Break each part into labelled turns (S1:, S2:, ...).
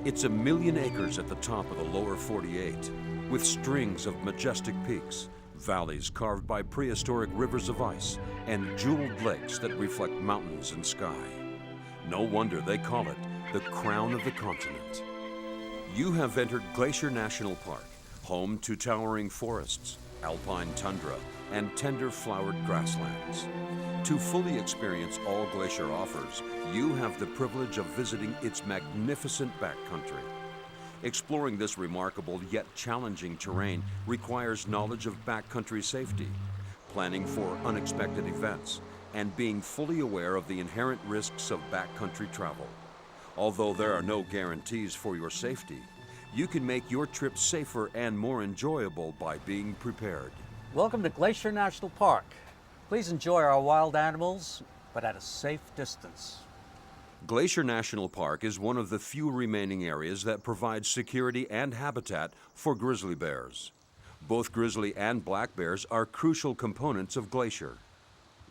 S1: It's a million acres at the top of the lower 48, with strings of majestic peaks, valleys carved by prehistoric rivers of ice, and jeweled lakes that reflect mountains and sky. No wonder they call it the crown of the continent. You have entered Glacier National Park, home to towering forests, alpine tundra, and tender flowered grasslands. To fully experience all Glacier offers, you have the privilege of visiting its magnificent backcountry. Exploring this remarkable yet challenging terrain requires knowledge of backcountry safety, planning for unexpected events, and being fully aware of the inherent risks of backcountry travel. Although there are no guarantees for your safety, you can make your trip safer and more enjoyable by being prepared.
S2: Welcome to Glacier National Park. Please enjoy our wild animals, but at a safe distance.
S1: Glacier National Park is one of the few remaining areas that provides security and habitat for grizzly bears. Both grizzly and black bears are crucial components of Glacier.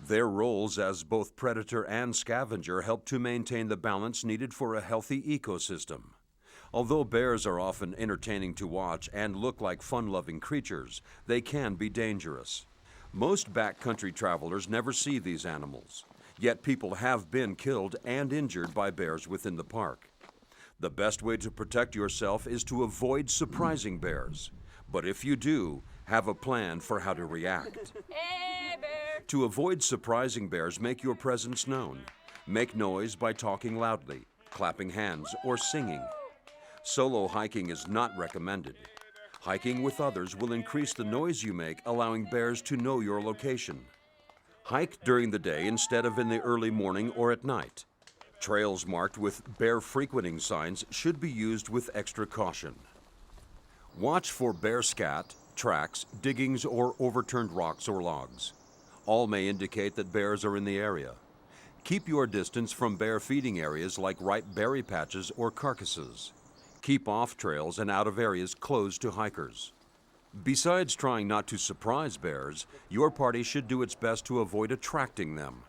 S1: Their roles as both predator and scavenger help to maintain the balance needed for a healthy ecosystem. Although bears are often entertaining to watch and look like fun-loving creatures, they can be dangerous. Most backcountry travelers never see these animals, yet people have been killed and injured by bears within the park. The best way to protect yourself is to avoid surprising bears. But if you do, have a plan for how to react.
S3: Hey, bear!
S1: To avoid surprising bears, make your presence known. Make noise by talking loudly, clapping hands, or singing. Solo hiking is not recommended. Hiking with others will increase the noise you make, allowing bears to know your location. Hike during the day instead of in the early morning or at night. Trails marked with bear frequenting signs should be used with extra caution. Watch for bear scat, tracks, diggings, or overturned rocks or logs. All may indicate that bears are in the area. Keep your distance from bear feeding areas like ripe berry patches or carcasses. Keep off trails and out of areas closed to hikers. Besides trying not to surprise bears, your party should do its best to avoid attracting them.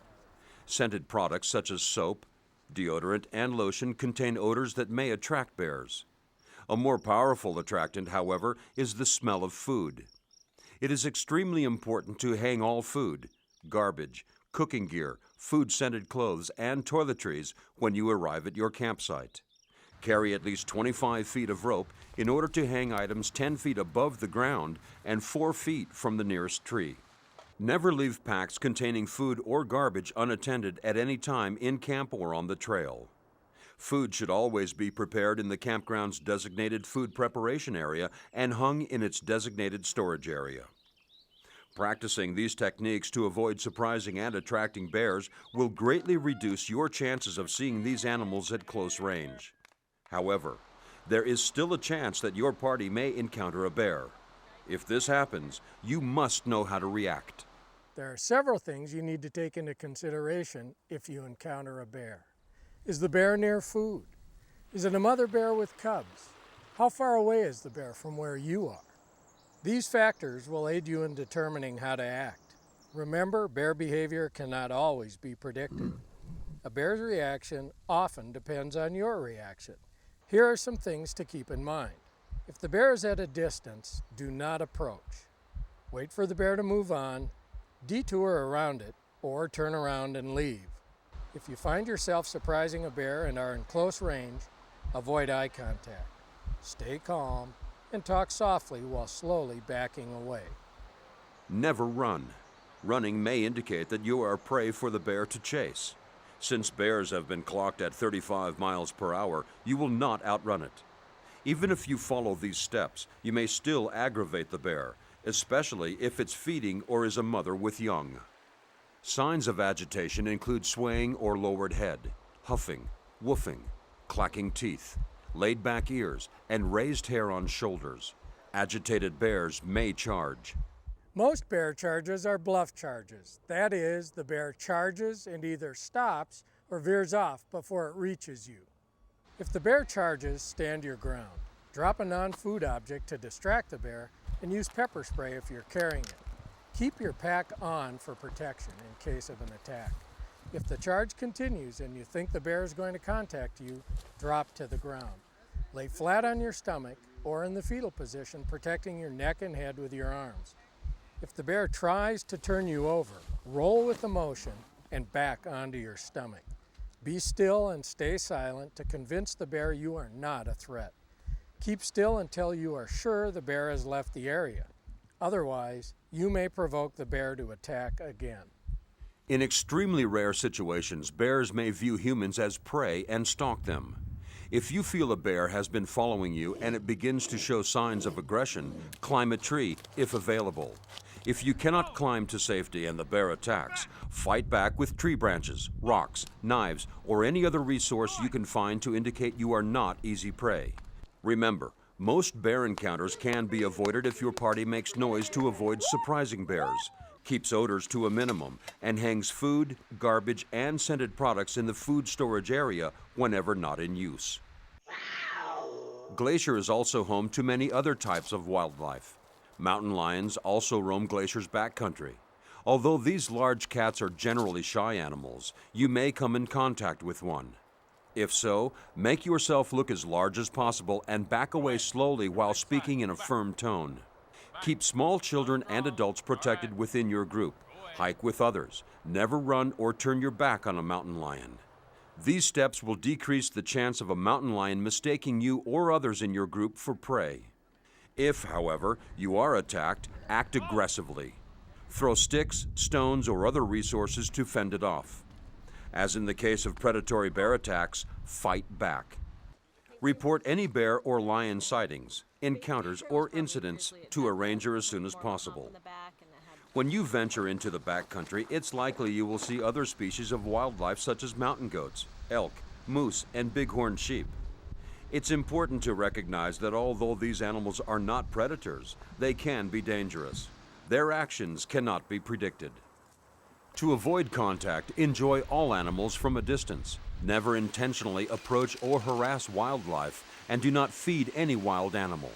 S1: Scented products such as soap, deodorant, and lotion contain odors that may attract bears. A more powerful attractant, however, is the smell of food. It is extremely important to hang all food, garbage, cooking gear, food-scented clothes, and toiletries when you arrive at your campsite. Carry at least 25 feet of rope in order to hang items 10 feet above the ground and 4 feet from the nearest tree. Never leave packs containing food or garbage unattended at any time in camp or on the trail. Food should always be prepared in the campground's designated food preparation area and hung in its designated storage area. Practicing these techniques to avoid surprising and attracting bears will greatly reduce your chances of seeing these animals at close range. However, there is still a chance that your party may encounter a bear. If this happens, you must know how to react.
S4: There are several things you need to take into consideration if you encounter a bear. Is the bear near food? Is it a mother bear with cubs? How far away is the bear from where you are? These factors will aid you in determining how to act. Remember, bear behavior cannot always be predicted. A bear's reaction often depends on your reaction. Here are some things to keep in mind. If the bear is at a distance, do not approach. Wait for the bear to move on, detour around it, or turn around and leave. If you find yourself surprising a bear and are in close range, avoid eye contact. Stay calm and talk softly while slowly backing away.
S1: Never run. Running may indicate that you are prey for the bear to chase. Since bears have been clocked at 35 miles per hour, you will not outrun it. Even if you follow these steps, you may still aggravate the bear, especially if it's feeding or is a mother with young. Signs of agitation include swaying or lowered head, huffing, woofing, clacking teeth, laid back ears, and raised hair on shoulders. Agitated bears may charge.
S4: Most bear charges are bluff charges. That is, the bear charges and either stops or veers off before it reaches you. If the bear charges, stand your ground. Drop a non-food object to distract the bear and use pepper spray if you're carrying it. Keep your pack on for protection in case of an attack. If the charge continues and you think the bear is going to contact you, drop to the ground. Lay flat on your stomach or in the fetal position, protecting your neck and head with your arms. If the bear tries to turn you over, roll with the motion and back onto your stomach. Be still and stay silent to convince the bear you are not a threat. Keep still until you are sure the bear has left the area. Otherwise, you may provoke the bear to attack again.
S1: In extremely rare situations, bears may view humans as prey and stalk them. If you feel a bear has been following you and it begins to show signs of aggression, climb a tree if available. If you cannot climb to safety and the bear attacks, fight back with tree branches, rocks, knives, or any other resource you can find to indicate you are not easy prey. Remember, most bear encounters can be avoided if your party makes noise to avoid surprising bears, keeps odors to a minimum, and hangs food, garbage, and scented products in the food storage area whenever not in use. Glacier is also home to many other types of wildlife. Mountain lions also roam Glacier's backcountry. Although these large cats are generally shy animals, you may come in contact with one. If so, make yourself look as large as possible and back away slowly while speaking in a firm tone. Keep small children and adults protected within your group. Hike with others. Never run or turn your back on a mountain lion. These steps will decrease the chance of a mountain lion mistaking you or others in your group for prey. If, however, you are attacked, act aggressively. Throw sticks, stones, or other resources to fend it off. As in the case of predatory bear attacks, fight back. Report any bear or lion sightings, encounters, or incidents to a ranger as soon as possible. When you venture into the backcountry, it's likely you will see other species of wildlife such as mountain goats, elk, moose, and bighorn sheep. It's important to recognize that although these animals are not predators, they can be dangerous. Their actions cannot be predicted. To avoid contact, enjoy all animals from a distance. Never intentionally approach or harass wildlife, and do not feed any wild animal.